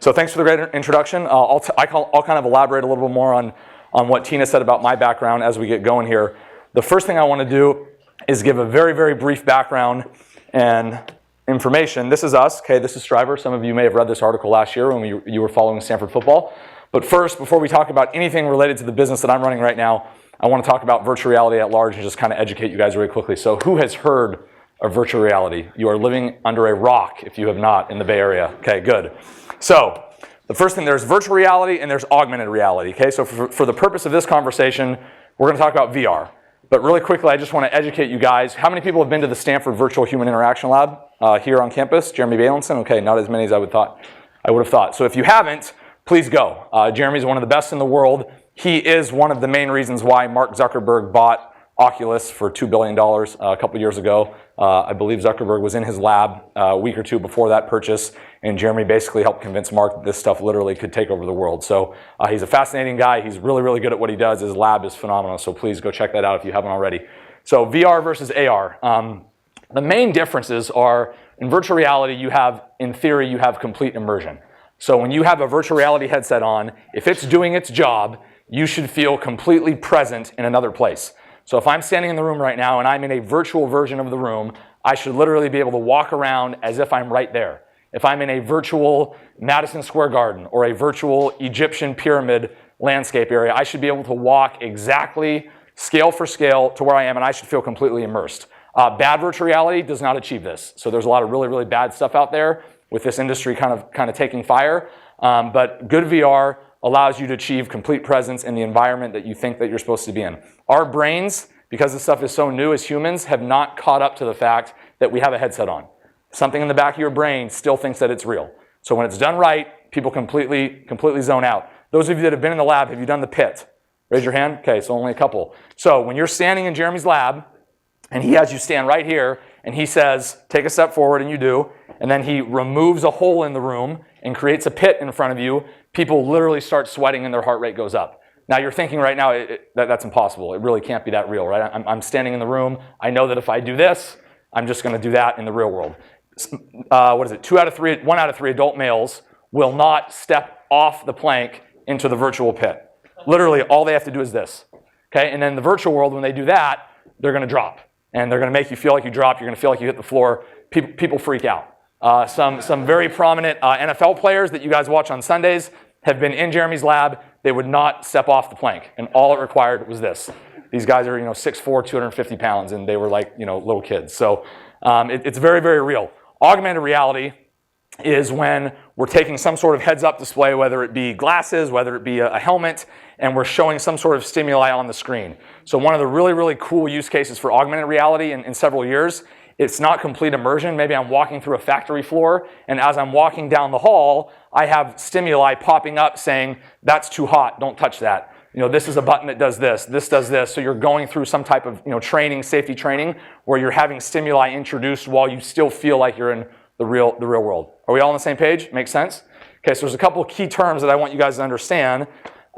So thanks for the great introduction. I'll kind of elaborate a little bit more on what Tina said about my background as we get going here. The first thing I want to do is give a very, very brief background and information. This is us. Okay, this is Stryver. Some of you may have read this article last year when you were following Stanford football. But first, before we talk about anything related to the business that I'm running right now, I want to talk about virtual reality at large and just kind of educate you guys really quickly. So who has heard of virtual reality? You are living under a rock if you have not in the Bay Area. Okay, good. So the first thing, there's virtual reality and there's augmented reality. Okay, so for the purpose of this conversation, we're going to talk about VR. But really quickly, I just want to educate you guys. How many people have been to the Stanford Virtual Human Interaction Lab here on campus? Jeremy Balinson? Okay, not as many as I would have thought. So if you haven't, please go. Jeremy's one of the best in the world. He is one of the main reasons why Mark Zuckerberg bought Oculus for $2 billion a couple years ago. I believe Zuckerberg was in his lab a week or two before that purchase, and Jeremy basically helped convince Mark that this stuff literally could take over the world. So he's a fascinating guy. He's really, really good at what he does. His lab is phenomenal, so please go check that out if you haven't already. So VR versus AR. The main differences are, in virtual reality, in theory, you have complete immersion. So when you have a virtual reality headset on, if it's doing its job, you should feel completely present in another place. So if I'm standing in the room right now and I'm in a virtual version of the room, I should literally be able to walk around as if I'm right there. If I'm in a virtual Madison Square Garden or a virtual Egyptian pyramid landscape area, I should be able to walk exactly scale for scale to where I am, and I should feel completely immersed. Bad virtual reality does not achieve this. So there's a lot of really, really bad stuff out there with this industry kind of taking fire. But good VR allows you to achieve complete presence in the environment that you think that you're supposed to be in. Our brains, because this stuff is so new as humans, have not caught up to the fact that we have a headset on. Something in the back of your brain still thinks that it's real. So when it's done right, people completely zone out. Those of you that have been in the lab, have you done the pit? Raise your hand. Okay, so only a couple. So when you're standing in Jeremy's lab, and he has you stand right here, and he says, take a step forward, and you do, and then he removes a hole in the room and creates a pit in front of you, people literally start sweating and their heart rate goes up. Now you're thinking right now, that's impossible. It really can't be that real, right? I'm standing in the room. I know that if I do this, I'm just going to do that in the real world. What is it? 1 out of 3 adult males will not step off the plank into the virtual pit. Literally, all they have to do is this. Okay? And then in the virtual world, when they do that, they're going to drop. And they're going to make you feel like you drop. You're going to feel like you hit the floor. People freak out. Some very prominent NFL players that you guys watch on Sundays have been in Jeremy's lab. They would not step off the plank, and all it required was this. These guys are 6'4", 250 pounds, and they were like little kids. So it's very, very real. Augmented reality is when we're taking some sort of heads-up display, whether it be glasses, whether it be a helmet, and we're showing some sort of stimuli on the screen. So one of the really, really cool use cases for augmented reality in several years, it's not complete immersion. Maybe I'm walking through a factory floor, and as I'm walking down the hall, I have stimuli popping up saying, that's too hot, don't touch that. This is a button that does this does this. So you're going through some type of training, safety training, where you're having stimuli introduced while you still feel like you're in the real world. Are we all on the same page? Makes sense? Okay, so there's a couple of key terms that I want you guys to understand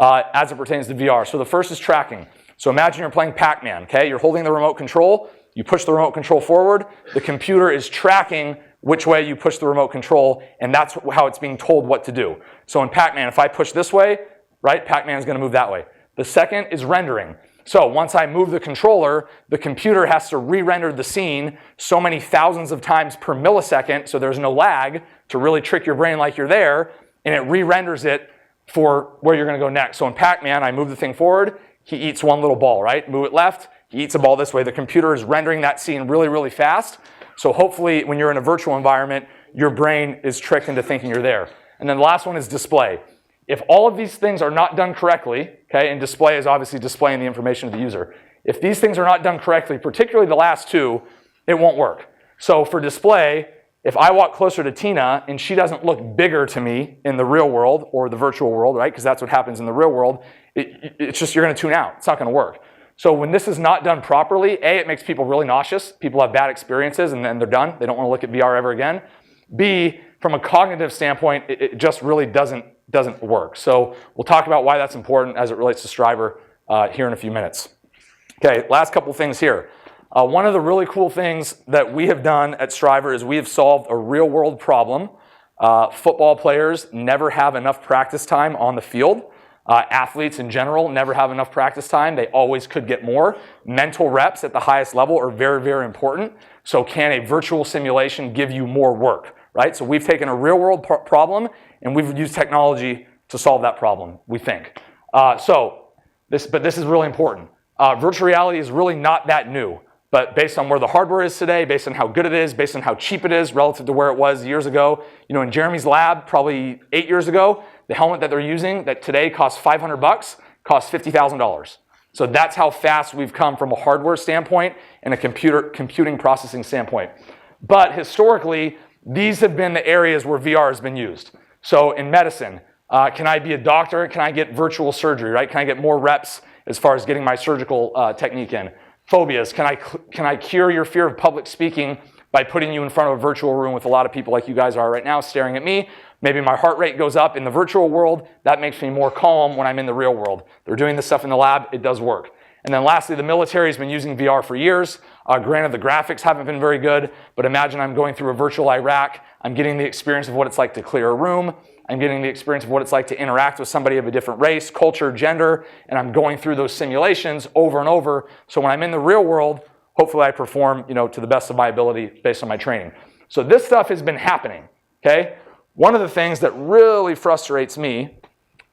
as it pertains to VR. So the first is tracking. So imagine you're playing Pac-Man, okay? You're holding the remote control, you push the remote control forward, the computer is tracking which way you push the remote control, and that's how it's being told what to do. So in Pac-Man, if I push this way, right, Pac-Man is going to move that way. The second is rendering. So once I move the controller, the computer has to re-render the scene so many thousands of times per millisecond, so there's no lag to really trick your brain like you're there, and it re-renders it for where you're going to go next. So in Pac-Man, I move the thing forward, he eats one little ball, right? Move it left, he eats a ball this way. The computer is rendering that scene really, really fast. So hopefully when you're in a virtual environment, your brain is tricked into thinking you're there. And then the last one is display. If all of these things are not done correctly, okay, and display is obviously displaying the information of the user. If these things are not done correctly, particularly the last two, it won't work. So for display, if I walk closer to Tina and she doesn't look bigger to me in the real world or the virtual world, right, because that's what happens in the real world, it's just you're going to tune out. It's not going to work. So when this is not done properly, A, it makes people really nauseous. People have bad experiences and then they're done. They don't want to look at VR ever again. B, from a cognitive standpoint, it just really doesn't work. So we'll talk about why that's important as it relates to Stryver here in a few minutes. Okay, last couple things here. One of the really cool things that we have done at Stryver is we have solved a real-world problem Football players never have enough practice time on the field. Athletes in general never have enough practice time. They always could get more. Mental reps at the highest level are very, very important. So can a virtual simulation give you more work, right? So we've taken a real world problem and we've used technology to solve that problem, we think. But this is really important. Virtual reality is really not that new. But based on where the hardware is today, based on how good it is, based on how cheap it is relative to where it was years ago, in Jeremy's lab, probably 8 years ago, the helmet that they're using that today costs $500 costs $50,000. So that's how fast we've come from a hardware standpoint and a computing processing standpoint. But historically, these have been the areas where VR has been used. So in medicine, can I be a doctor? Can I get virtual surgery, right? Can I get more reps as far as getting my surgical technique in? Phobias, can I cure your fear of public speaking by putting you in front of a virtual room with a lot of people like you guys are right now staring at me? Maybe my heart rate goes up in the virtual world. That makes me more calm when I'm in the real world. They're doing this stuff in the lab. It does work. And then lastly, the military has been using VR for years. Granted, the graphics haven't been very good, but imagine I'm going through a virtual Iraq. I'm getting the experience of what it's like to clear a room. I'm getting the experience of what it's like to interact with somebody of a different race, culture, gender, and I'm going through those simulations over and over. So when I'm in the real world, hopefully I perform, to the best of my ability based on my training. So this stuff has been happening, okay? One of the things that really frustrates me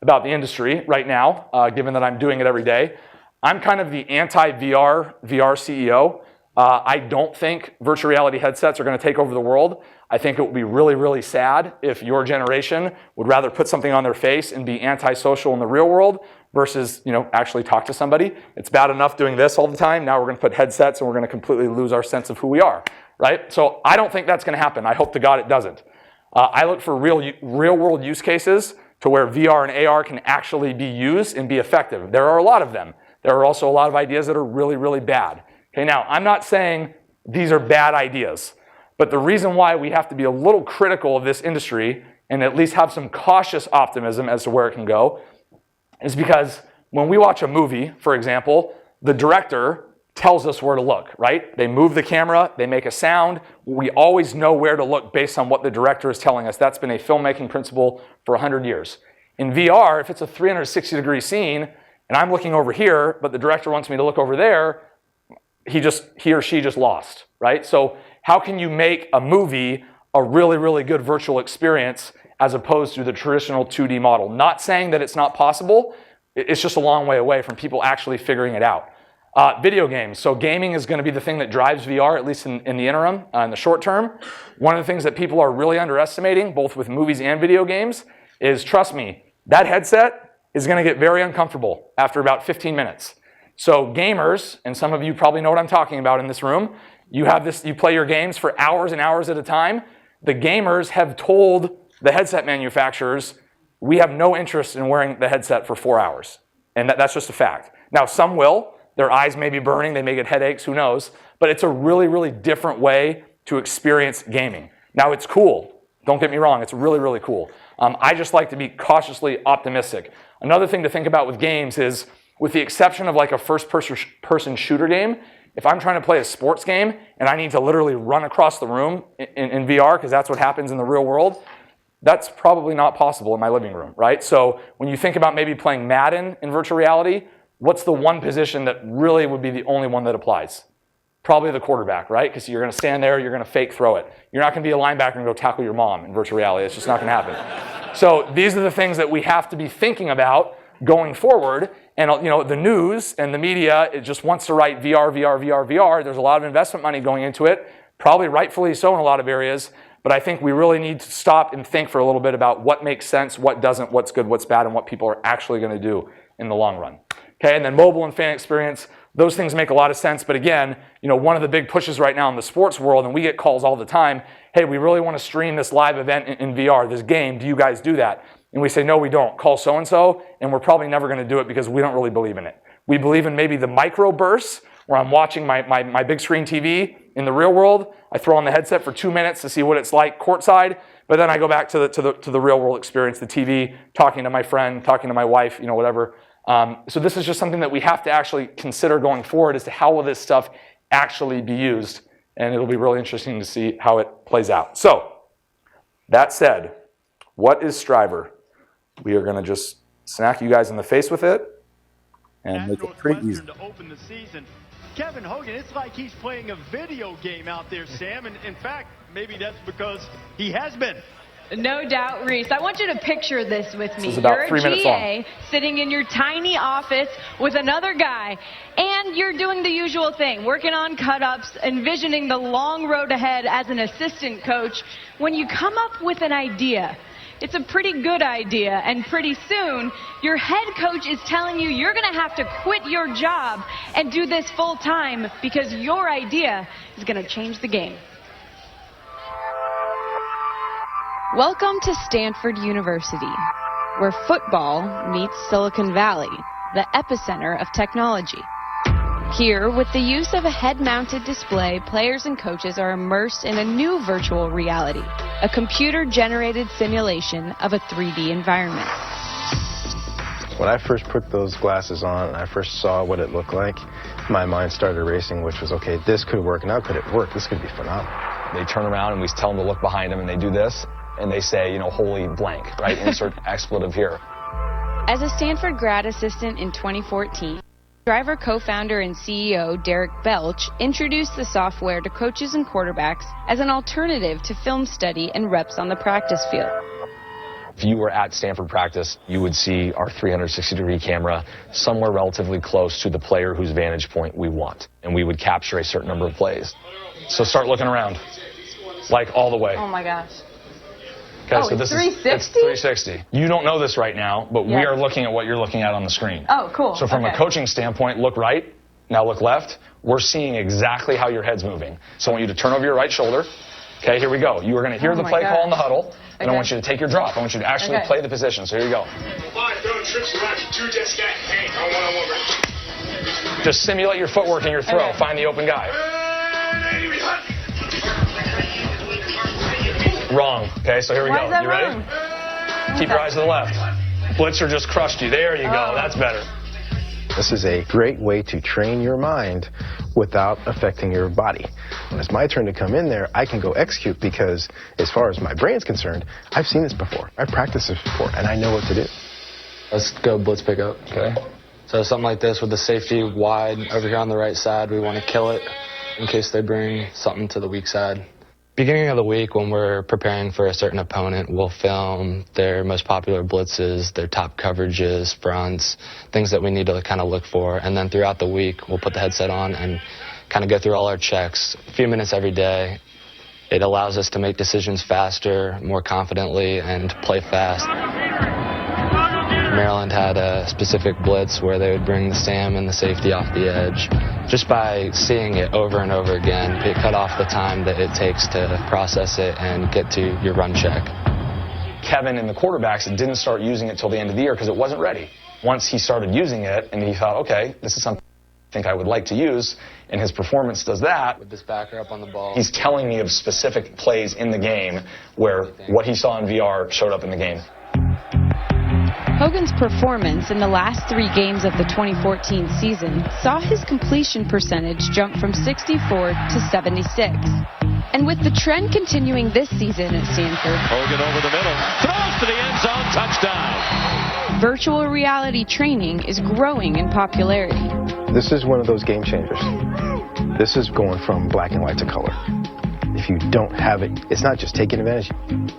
about the industry right now, given that I'm doing it every day, I'm kind of the anti-VR CEO. I don't think virtual reality headsets are going to take over the world. I think it would be really, really sad if your generation would rather put something on their face and be antisocial in the real world versus, actually talk to somebody. It's bad enough doing this all the time. Now we're going to put headsets and we're going to completely lose our sense of who we are, right? So I don't think that's going to happen. I hope to God it doesn't. I look for real world use cases to where VR and AR can actually be used and be effective. There are a lot of them. There are also a lot of ideas that are really, really bad. Okay, now I'm not saying these are bad ideas, but the reason why we have to be a little critical of this industry and at least have some cautious optimism as to where it can go is because when we watch a movie, for example, the director tells us where to look, right? They move the camera, they make a sound. We always know where to look based on what the director is telling us. That's been a filmmaking principle for 100 years. In VR, if it's a 360-degree scene and I'm looking over here, but the director wants me to look over there, he or she just lost, right? So how can you make a movie a really, really good virtual experience as opposed to the traditional 2D model? Not saying that it's not possible. It's just a long way away from people actually figuring it out. Video games. So gaming is going to be the thing that drives VR, at least in the interim, in the short term. One of the things that people are really underestimating, both with movies and video games, is, trust me, that headset is going to get very uncomfortable after about 15 minutes. So gamers, and some of you probably know what I'm talking about in this room, you play your games for hours and hours at a time. The gamers have told the headset manufacturers, we have no interest in wearing the headset for 4 hours. And that's just a fact. Now, some will. Their eyes may be burning. They may get headaches. Who knows? But it's a really, really different way to experience gaming. Now, it's cool. Don't get me wrong. It's really, really cool. I just like to be cautiously optimistic. Another thing to think about with games is, with the exception of like a first-person shooter game, if I'm trying to play a sports game and I need to literally run across the room in VR, because that's what happens in the real world, that's probably not possible in my living room, right? So when you think about maybe playing Madden in virtual reality, what's the one position that really would be the only one that applies? Probably the quarterback, right? Because you're going to stand there, you're going to fake throw it. You're not going to be a linebacker and go tackle your mom in virtual reality. It's just not going to happen. So these are the things that we have to be thinking about going forward. And the news and the media, it just wants to write VR, VR, VR, VR. There's a lot of investment money going into it, probably rightfully so in a lot of areas. But I think we really need to stop and think for a little bit about what makes sense, what doesn't, what's good, what's bad, and what people are actually going to do in the long run. Okay, and then mobile and fan experience, those things make a lot of sense. But again, one of the big pushes right now in the sports world, and we get calls all the time, hey, we really want to stream this live event in VR, this game. Do you guys do that? And we say, no, we don't. Call so-and-so, and we're probably never going to do it because we don't really believe in it. We believe in maybe the micro bursts where I'm watching my big screen TV in the real world. I throw on the headset for 2 minutes to see what it's like courtside, but then I go back to the real world experience, the TV, talking to my friend, talking to my wife, whatever. So this is just something that we have to actually consider going forward as to how will this stuff actually be used, and it'll be really interesting to see how it plays out. So That said, what is Stryver? We are going to just smack you guys in the face with it and make it pretty easy. To open the season, Kevin Hogan, it's like he's playing a video game out there, Sam. And in fact, maybe that's because he has been. No doubt, Reese. I want you to picture this with me. This is about You're 3 a minutes GA sitting in your tiny office with another guy, and you're doing the usual thing, working on cut-ups, envisioning the long road ahead as an assistant coach. When you come up with an idea, it's a pretty good idea, and pretty soon, your head coach is telling you you're going to have to quit your job and do this full time because your idea is going to change the game. Welcome to Stanford University, where football meets Silicon Valley, the epicenter of technology. Here, with the use of a head-mounted display, players and coaches are immersed in a new virtual reality, a computer-generated simulation of a 3D environment. When I first put those glasses on and I first saw what it looked like, my mind started racing, which was, okay, this could work. Now could it work? This could be phenomenal. They turn around and we tell them to look behind them and they do this. And they say, holy blank, right? Insert expletive here. As a Stanford grad assistant in 2014, Stryver co-founder and CEO Derek Belch introduced the software to coaches and quarterbacks as an alternative to film study and reps on the practice field. If you were at Stanford practice, you would see our 360-degree camera somewhere relatively close to the player whose vantage point we want. And we would capture a certain number of plays. So start looking around, like all the way. Oh my gosh. Okay, so it's this 360? It's 360. You don't know this right now, but we Yes. are looking at what you're looking at on the screen. Oh, cool. So from a coaching standpoint, look right, now look left. We're seeing exactly how your head's moving. So I want you to turn over your right shoulder. Okay, here we go. You are going to hear the play call in the huddle, and I want you to take your drop. I want you to actually play the position. So here you go. Just simulate your footwork and your throw. Find the open guy. Wrong. Okay, so here we go. You ready? Keep your eyes to the left. Blitzer just crushed you. There you go. That's better. This is a great way to train your mind without affecting your body. When it's my turn to come in there, I can go execute because as far as my brain's concerned, I've seen this before. I've practiced this before, and I know what to do. Let's go blitz pickup. Okay. So something like this with the safety wide over here on the right side, we want to kill it in case they bring something to the weak side. Beginning of the week, when we're preparing for a certain opponent, we'll film their most popular blitzes, their top coverages, fronts, things that we need to kind of look for. And then throughout the week, we'll put the headset on and kind of go through all our checks. A few minutes every day. It allows us to make decisions faster, more confidently, and play fast. Maryland had a specific blitz where they would bring the Sam and the safety off the edge. Just by seeing it over and over again, it cut off the time that it takes to process it and get to your run check. Kevin and the quarterbacks didn't start using it till the end of the year because it wasn't ready. Once he started using it and he thought, okay, this is something I think I would like to use, and his performance does that. With this backer up on the ball. He's telling me of specific plays in the game where what he saw in VR showed up in the game. Hogan's performance in the last 3 games of the 2014 season saw his completion percentage jump from 64 to 76. And with the trend continuing this season at Stanford, Hogan over the middle, throws to the end zone, touchdown. virtual reality training is growing in popularity. This is one of those game changers. This is going from black and white to color. If you don't have it, it's not just taking advantage,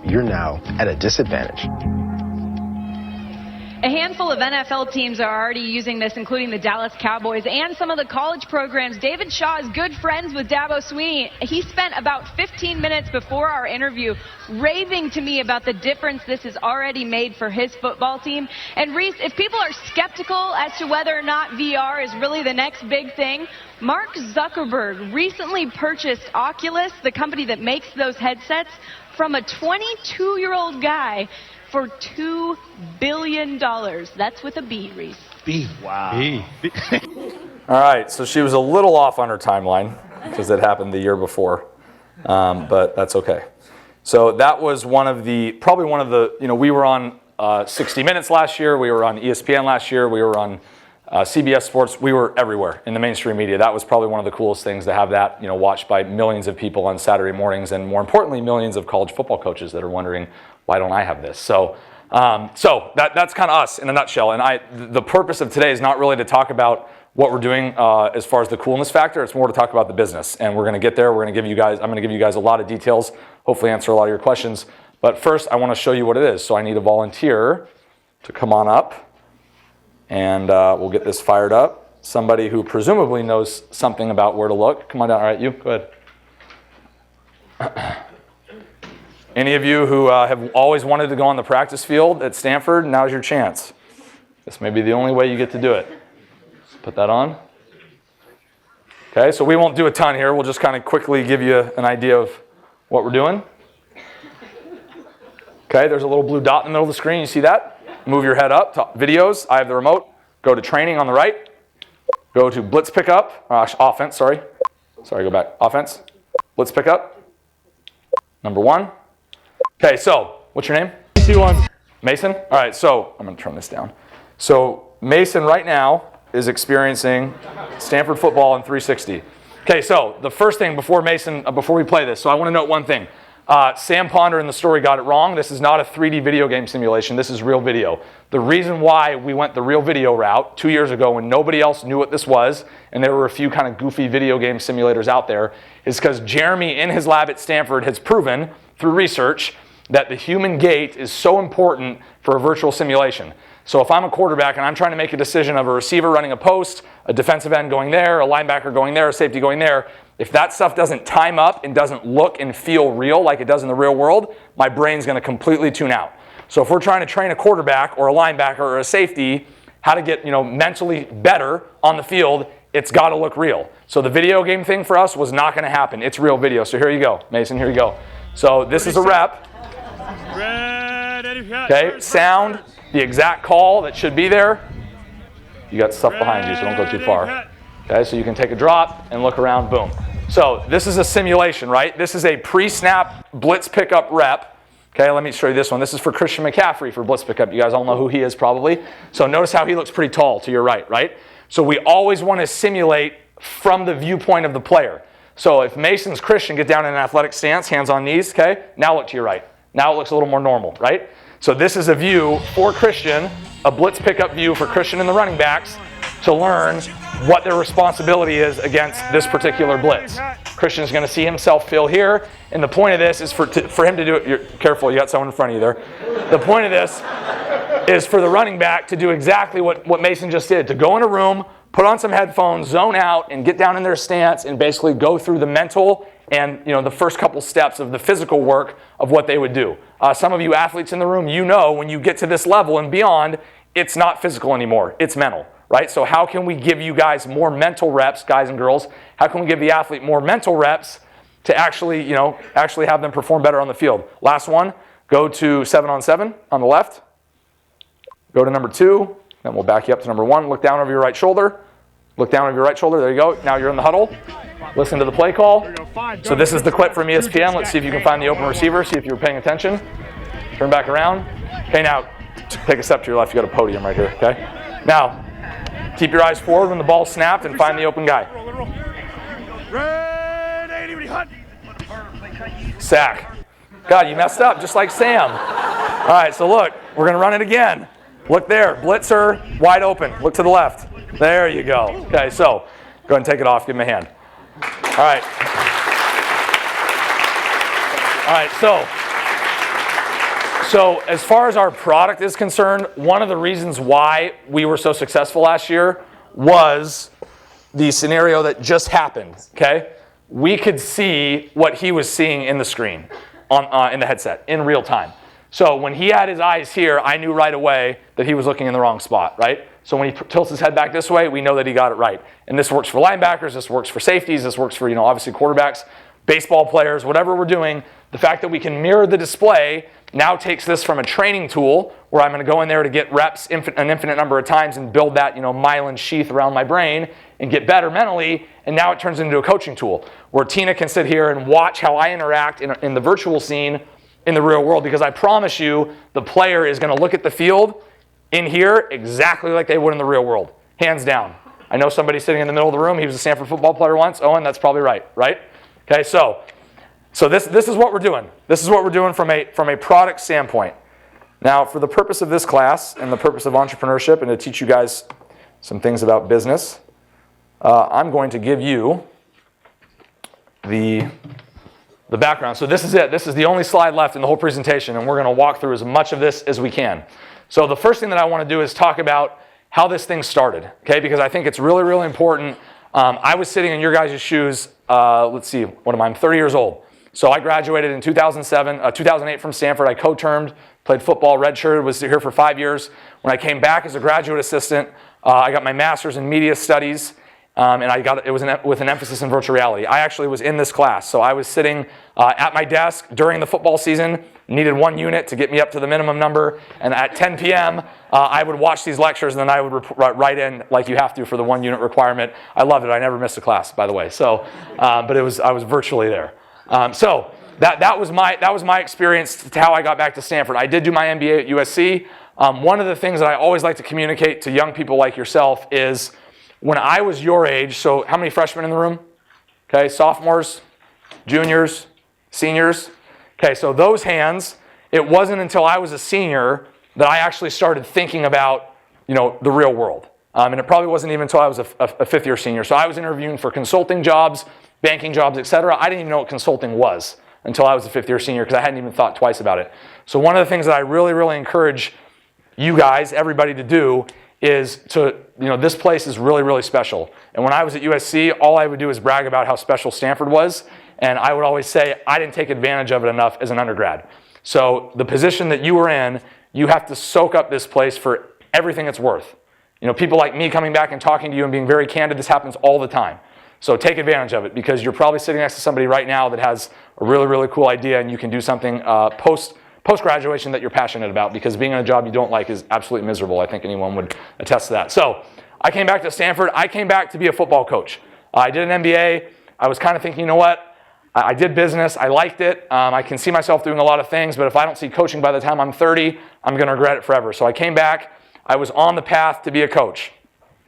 you're now at a disadvantage. A handful of NFL teams are already using this, including the Dallas Cowboys and some of the college programs. David Shaw is good friends with Dabo Swinney. He spent about 15 minutes before our interview raving to me about the difference this has already made for his football team. And Reese, if people are skeptical as to whether or not VR is really the next big thing, Mark Zuckerberg recently purchased Oculus, the company that makes those headsets, from a 22-year-old guy for $2 billion. That's with a B, Reese. B. Wow. B. All right, so she was a little off on her timeline because it happened the year before, but that's okay. So that was probably one of the, we were on 60 Minutes last year, we were on ESPN last year, we were on CBS Sports, we were everywhere in the mainstream media. That was probably one of the coolest things to have that, watched by millions of people on Saturday mornings, and more importantly, millions of college football coaches that are wondering, why don't I have this? So that's kind of us in a nutshell. And the purpose of today is not really to talk about what we're doing as far as the coolness factor. It's more to talk about the business. And we're going to get there. I'm going to give you guys a lot of details, hopefully answer a lot of your questions. But first, I want to show you what it is. So I need a volunteer to come on up. And we'll get this fired up. Somebody who presumably knows something about where to look. Come on down. All right, you, go ahead. Any of you who have always wanted to go on the practice field at Stanford, now's your chance. This may be the only way you get to do it. Put that on. Okay, so we won't do a ton here. We'll just kind of quickly give you an idea of what we're doing. Okay, there's a little blue dot in the middle of the screen. You see that? Move your head up to videos. I have the remote. Go to training on the right. Go to blitz pickup. Offense, sorry. Sorry, go back. Offense. Blitz pickup. Number 1. Okay, so what's your name? Mason. All right, so I'm going to turn this down. So Mason right now is experiencing Stanford football in 360. Okay, so the first thing before we play this, so I want to note one thing. Sam Ponder in the story got it wrong. This is not a 3D video game simulation. This is real video. The reason why we went the real video route 2 years ago when nobody else knew what this was, and there were a few kind of goofy video game simulators out there, is because Jeremy in his lab at Stanford has proven through research that the human gait is so important for a virtual simulation. So if I'm a quarterback and I'm trying to make a decision of a receiver running a post, a defensive end going there, a linebacker going there, a safety going there, if that stuff doesn't time up and doesn't look and feel real like it does in the real world, my brain's going to completely tune out. So if we're trying to train a quarterback or a linebacker or a safety how to get mentally better on the field, it's got to look real. So the video game thing for us was not going to happen. It's real video. So here you go, Mason. Here you go. So this is a rep. Okay, sound, the exact call that should be there. You got stuff behind you, so don't go too far. Okay, so you can take a drop and look around, boom. So this is a simulation, right? This is a pre-snap blitz pickup rep. Okay, let me show you this one. This is for Christian McCaffrey for blitz pickup. You guys all know who he is probably. So notice how he looks pretty tall to your right, right? So we always want to simulate from the viewpoint of the player. So if Mason's Christian, get down in an athletic stance, hands on knees, okay? Now look to your right. Now it looks a little more normal, right? So this is a view for Christian, a blitz pickup view for Christian and the running backs to learn what their responsibility is against this particular blitz. Christian's going to see himself fill here, and the point of this is for him to do it. You're careful, you got someone in front of you there. The point of this is for the running back to do exactly what Mason just did, to go in a room, put on some headphones, zone out, and get down in their stance and basically go through the mental and the first couple steps of the physical work of what they would do. Some of you athletes in the room, when you get to this level and beyond, it's not physical anymore, it's mental, right? So how can we give you guys more mental reps, guys and girls? How can we give the athlete more mental reps to actually have them perform better on the field? Last one, go to 7-on-7 on the left. Go to number 2, then we'll back you up to number 1. Look down over your right shoulder. Look down over your right shoulder, there you go. Now you're in the huddle. Listen to the play call. So this is the clip from ESPN. Let's see if you can find the open receiver, see if you were paying attention. Turn back around. Okay, now take a step to your left. You got a podium right here, okay? Now, keep your eyes forward when the ball's snapped and find the open guy. Sack. God, you messed up just like Sam. All right, so look, we're going to run it again. Look there, blitzer, wide open. Look to the left. There you go. Okay, so go ahead and take it off. Give him a hand. All right. All right, so as far as our product is concerned, one of the reasons why we were so successful last year was the scenario that just happened, okay? We could see what he was seeing in the screen, in the headset, in real time. So when he had his eyes here, I knew right away that he was looking in the wrong spot, right? So when he tilts his head back this way, we know that he got it right. And this works for linebackers, this works for safeties, this works for, obviously quarterbacks, baseball players, whatever we're doing. The fact that we can mirror the display now takes this from a training tool where I'm going to go in there to get reps an infinite number of times and build that, myelin sheath around my brain and get better mentally. And now it turns into a coaching tool where Tina can sit here and watch how I interact in the virtual scene in the real world, because I promise you the player is going to look at the field in here exactly like they would in the real world. hands down. I know somebody sitting in the middle of the room, he was a Stanford football player once. Owen, that's probably right? Okay, so this is what we're doing. This is what we're doing from a product standpoint. Now, for the purpose of this class and the purpose of entrepreneurship and to teach you guys some things about business, I'm going to give you the background. So this is it. This is the only slide left in the whole presentation, and we're going to walk through as much of this as we can. So the first thing that I want to do is talk about how this thing started, okay? Because I think it's really, really important. I was sitting in your guys' shoes, let's see, what am I? I'm 30 years old. So I graduated in 2008 from Stanford. I co-termed, played football, redshirted, was here for 5 years. When I came back as a graduate assistant, I got my master's in media studies, and it was with an emphasis in virtual reality. I actually was in this class. So I was sitting at my desk during the football season, needed 1 unit to get me up to the minimum number, and at 10 p.m., I would watch these lectures, and then I would write in like you have to for the 1 unit requirement. I loved it. I never missed a class, by the way. So, but I was virtually there. So that was my experience to how I got back to Stanford. I did do my MBA at USC. One of the things that I always like to communicate to young people like yourself is when I was your age, so how many freshmen in the room? Okay, sophomores, juniors, seniors. Okay, so those hands, it wasn't until I was a senior that I actually started thinking about, the real world. And it probably wasn't even until I was a fifth-year senior. So I was interviewing for consulting jobs, banking jobs, etc. I didn't even know what consulting was until I was a fifth-year senior because I hadn't even thought twice about it. So one of the things that I really, really encourage you guys, everybody to do is to, this place is really, really special. And when I was at USC, all I would do is brag about how special Stanford was. And I would always say, I didn't take advantage of it enough as an undergrad. So the position that you were in, you have to soak up this place for everything it's worth. People like me coming back and talking to you and being very candid, this happens all the time. So take advantage of it because you're probably sitting next to somebody right now that has a really, really cool idea and you can do something post-graduation that you're passionate about because being in a job you don't like is absolutely miserable. I think anyone would attest to that. So I came back to Stanford. I came back to be a football coach. I did an MBA. I was kind of thinking, I did business. I liked it. I can see myself doing a lot of things, but if I don't see coaching by the time I'm 30, I'm going to regret it forever. So I came back. I was on the path to be a coach.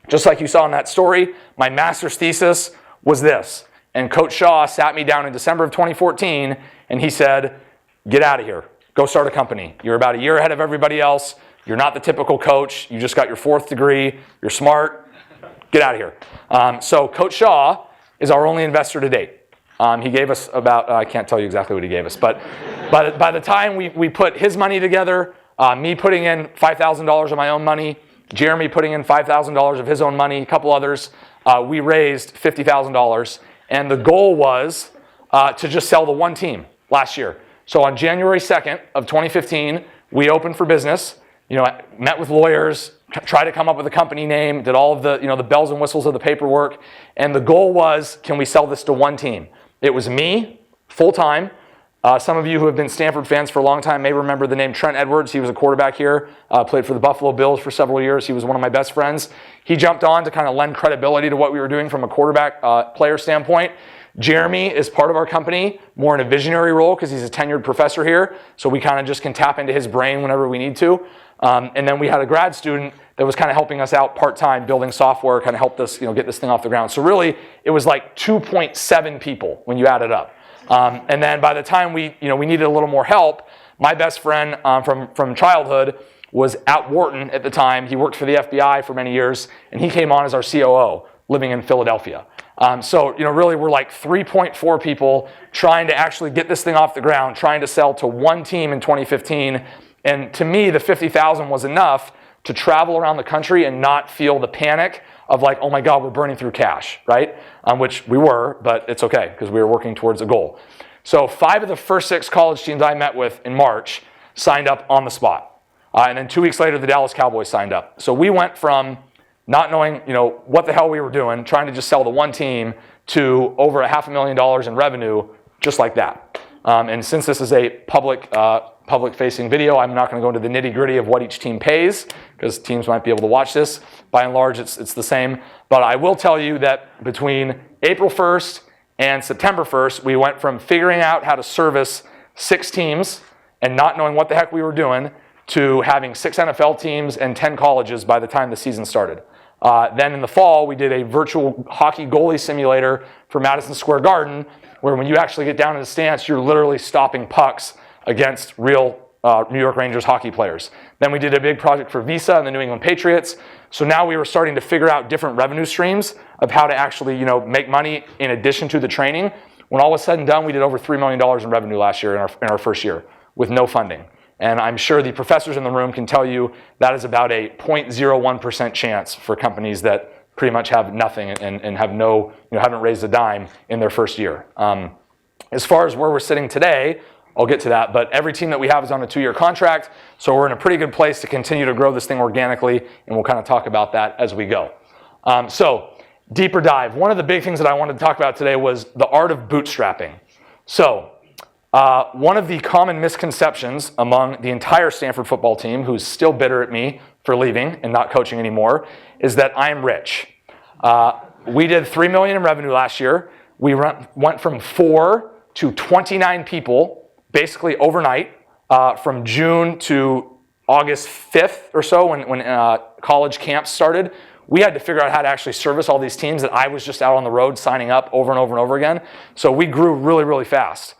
Just like you saw in that story, my master's thesis was this. And Coach Shaw sat me down in December of 2014, and he said, get out of here. Go start a company. You're about a year ahead of everybody else. You're not the typical coach. You just got your 4th degree. You're smart. Get out of here. So Coach Shaw is our only investor to date. He gave us about, I can't tell you exactly what he gave us, but by the time we put his money together, me putting in $5,000 of my own money, Jeremy putting in $5,000 of his own money, a couple others, we raised $50,000. And the goal was to just sell to 1 team last year. So on January 2nd of 2015, we opened for business, met with lawyers, tried to come up with a company name, did all of the, the bells and whistles of the paperwork. And the goal was, can we sell this to 1 team? It was me, full-time. Some of you who have been Stanford fans for a long time may remember the name Trent Edwards. He was a quarterback here, played for the Buffalo Bills for several years. He was one of my best friends. He jumped on to kind of lend credibility to what we were doing from a quarterback player standpoint. Jeremy is part of our company, more in a visionary role because he's a tenured professor here. So we kind of just can tap into his brain whenever we need to. And then we had a grad student that was kind of helping us out part-time, building software, kind of helped us get this thing off the ground. So really, it was like 2.7 people when you add it up. And then by the time we needed a little more help, my best friend from childhood was at Wharton at the time. He worked for the FBI for many years, and he came on as our COO, living in Philadelphia. So really we're like 3.4 people trying to actually get this thing off the ground, trying to sell to 1 team in 2015. And to me, the 50,000 was enough to travel around the country and not feel the panic of like, oh my God, we're burning through cash, right? Which we were, but it's okay because we were working towards a goal. So 5 of the first 6 college teams I met with in March signed up on the spot. And then 2 weeks later, the Dallas Cowboys signed up. So we went from not knowing, what the hell we were doing, trying to just sell to 1 team to over $500,000 in revenue, just like that. And since this is a public-facing video, I'm not going to go into the nitty-gritty of what each team pays, because teams might be able to watch this. By and large, it's the same. But I will tell you that between April 1st and September 1st, we went from figuring out how to service 6 teams and not knowing what the heck we were doing to having 6 NFL teams and 10 colleges by the time the season started. Then in the fall, we did a virtual hockey goalie simulator for Madison Square Garden, where when you actually get down in the stance, you're literally stopping pucks against real New York Rangers hockey players. Then we did a big project for Visa and the New England Patriots. So now we were starting to figure out different revenue streams of how to actually, make money in addition to the training. When all was said and done, we did over $3 million in revenue last year in our first year with no funding. And I'm sure the professors in the room can tell you that is about a 0.01% chance for companies that pretty much have nothing and have haven't raised a dime in their first year. As far as where we're sitting today, I'll get to that, but every team that we have is on a 2-year contract, so we're in a pretty good place to continue to grow this thing organically, and we'll kind of talk about that as we go. So, deeper dive. One of the big things that I wanted to talk about today was the art of bootstrapping. So, one of the common misconceptions among the entire Stanford football team, who's still bitter at me for leaving and not coaching anymore, is that I'm rich. We did $3 million in revenue last year. We went from 4 to 29 people, basically overnight, from June to August 5th or so when college camps started. We had to figure out how to actually service all these teams that I was just out on the road signing up over and over and over again. So we grew really, really fast.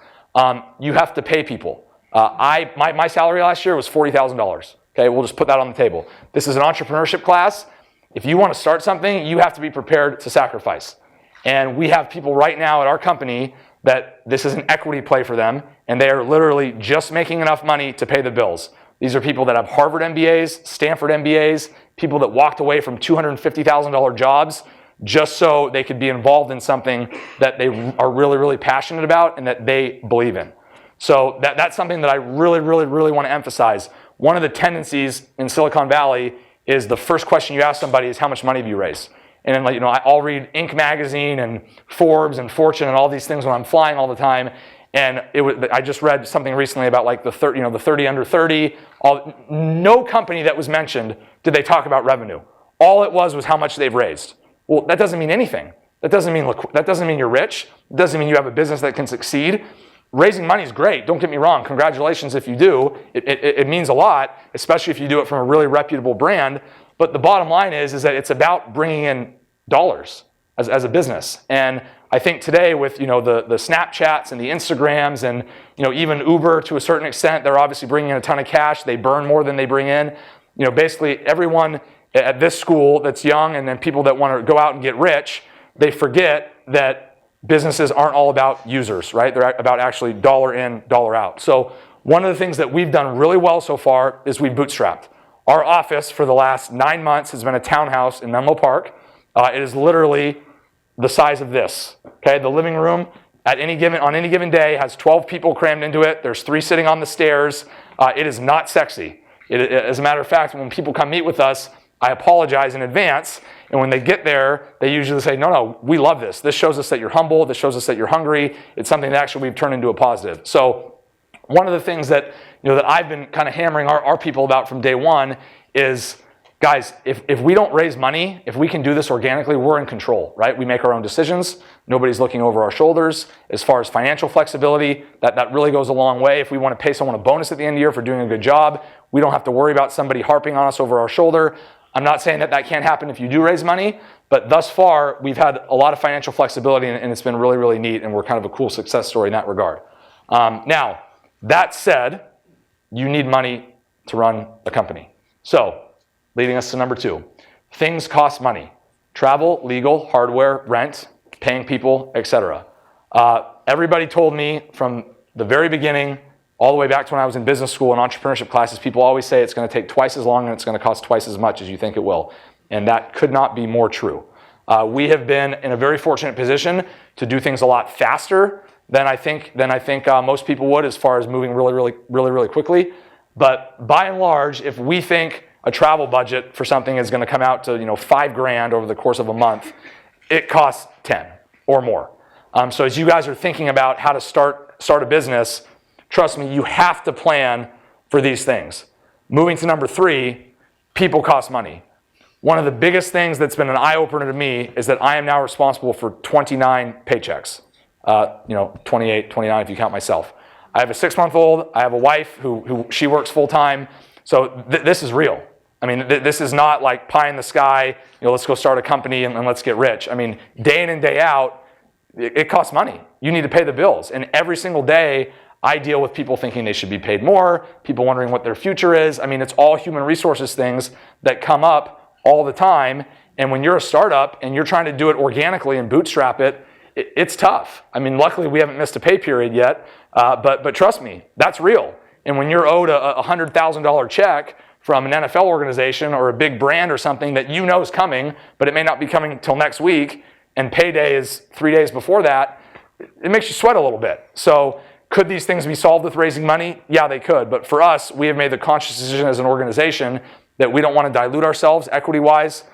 You have to pay people. My salary last year was $40,000. Okay, we'll just put that on the table. This is an entrepreneurship class. If you want to start something, you have to be prepared to sacrifice. And we have people right now at our company that this is an equity play for them, and they are literally just making enough money to pay the bills. These are people that have Harvard MBAs, Stanford MBAs, people that walked away from $250,000 jobs just so they could be involved in something that they are really, really passionate about and that they believe in. So that's something that I really, really, really want to emphasize. One of the tendencies in Silicon Valley is the first question you ask somebody is, how much money have you raised? And then, I'll read Inc. magazine and Forbes and Fortune and all these things when I'm flying all the time. And I just read something recently about the 30 under 30. No company that was mentioned did they talk about revenue. All it was how much they've raised. Well, that doesn't mean anything. That doesn't mean you're rich. It doesn't mean you have a business that can succeed. Raising money is great. Don't get me wrong. Congratulations if you do. It means a lot, especially if you do it from a really reputable brand. But the bottom line is that it's about bringing in dollars as a business. And I think today with the Snapchats and the Instagrams and even Uber to a certain extent, they're obviously bringing in a ton of cash. They burn more than they bring in. Basically everyone at this school that's young and then people that want to go out and get rich, they forget that businesses aren't all about users, right? They're about actually dollar in, dollar out. So one of the things that we've done really well so far is we've bootstrapped. Our office for the last 9 months has been a townhouse in Menlo Park. It is literally the size of this. Okay, the living room on any given day has 12 people crammed into it. There's 3 sitting on the stairs. It is not sexy. As a matter of fact, when people come meet with us, I apologize in advance. And when they get there, they usually say, no, we love this. This shows us that you're humble. This shows us that you're hungry. It's something that actually we've turned into a positive. So one of the things that that I've been kind of hammering our people about from day one is, guys, if we don't raise money, if we can do this organically, we're in control, right? We make our own decisions. Nobody's looking over our shoulders. As far as financial flexibility, that really goes a long way. If we want to pay someone a bonus at the end of the year for doing a good job, we don't have to worry about somebody harping on us over our shoulder. I'm not saying that can't happen if you do raise money, but thus far, we've had a lot of financial flexibility, and it's been really, really neat, and we're kind of a cool success story in that regard. Now, that said, you need money to run a company. So, leading us to number 2. Things cost money. Travel, legal, hardware, rent, paying people, etc. Everybody told me from the very beginning, all the way back to when I was in business school and entrepreneurship classes, people always say it's going to take twice as long and it's going to cost twice as much as you think it will. And that could not be more true. We have been in a very fortunate position to do things a lot faster than I think most people would, as far as moving really quickly. But by and large, if we think a travel budget for something is going to come out to $5,000 over the course of a month, it costs 10 or more. So as you guys are thinking about how to start a business, trust me, you have to plan for these things. Moving to number 3, people cost money. One of the biggest things that's been an eye-opener to me is that I am now responsible for 29 paychecks. 28, 29 if you count myself. I have a 6-month-old. I have a wife who she works full-time. So this is real. I mean, this is not like pie in the sky, let's go start a company and let's get rich. I mean, day in and day out, it costs money. You need to pay the bills. And every single day, I deal with people thinking they should be paid more, people wondering what their future is. I mean, it's all human resources things that come up all the time. And when you're a startup and you're trying to do it organically and bootstrap it, it's tough. I mean, luckily we haven't missed a pay period yet, but trust me, that's real. And when you're owed a $100,000 check from an NFL organization or a big brand or something that you know is coming, but it may not be coming until next week, and payday is 3 days before that, it makes you sweat a little bit. So could these things be solved with raising money? Yeah, they could. But for us, we have made the conscious decision as an organization that we don't want to dilute ourselves equity-wise.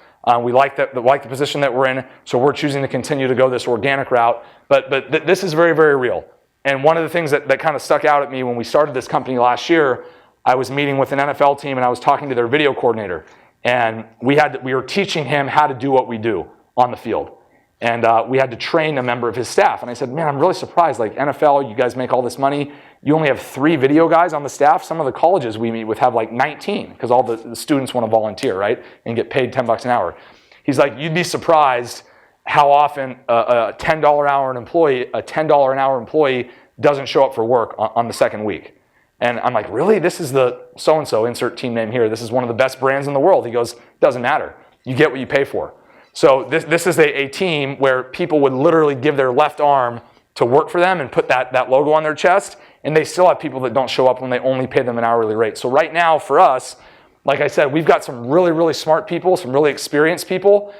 We like the position that we're in, so we're choosing to continue to go this organic route. But this is very, very real. And one of the things that kind of stuck out at me when we started this company last year, I was meeting with an NFL team and I was talking to their video coordinator. And we were teaching him how to do what we do on the field. And we had to train a member of his staff. And I said, man, I'm really surprised. Like NFL, you guys make all this money. You only have 3 video guys on the staff. Some of the colleges we meet with have like 19 because all the students want to volunteer, right? And get paid $10 an hour. He's like, you'd be surprised how often a $10 an hour employee doesn't show up for work on the second week. And I'm like, really? This is the so-and-so, insert team name here. This is one of the best brands in the world. He goes, doesn't matter. You get what you pay for. So this is a team where people would literally give their left arm to work for them and put that logo on their chest, and they still have people that don't show up when they only pay them an hourly rate. So right now for us, like I said, we've got some really, really smart people, some really experienced people.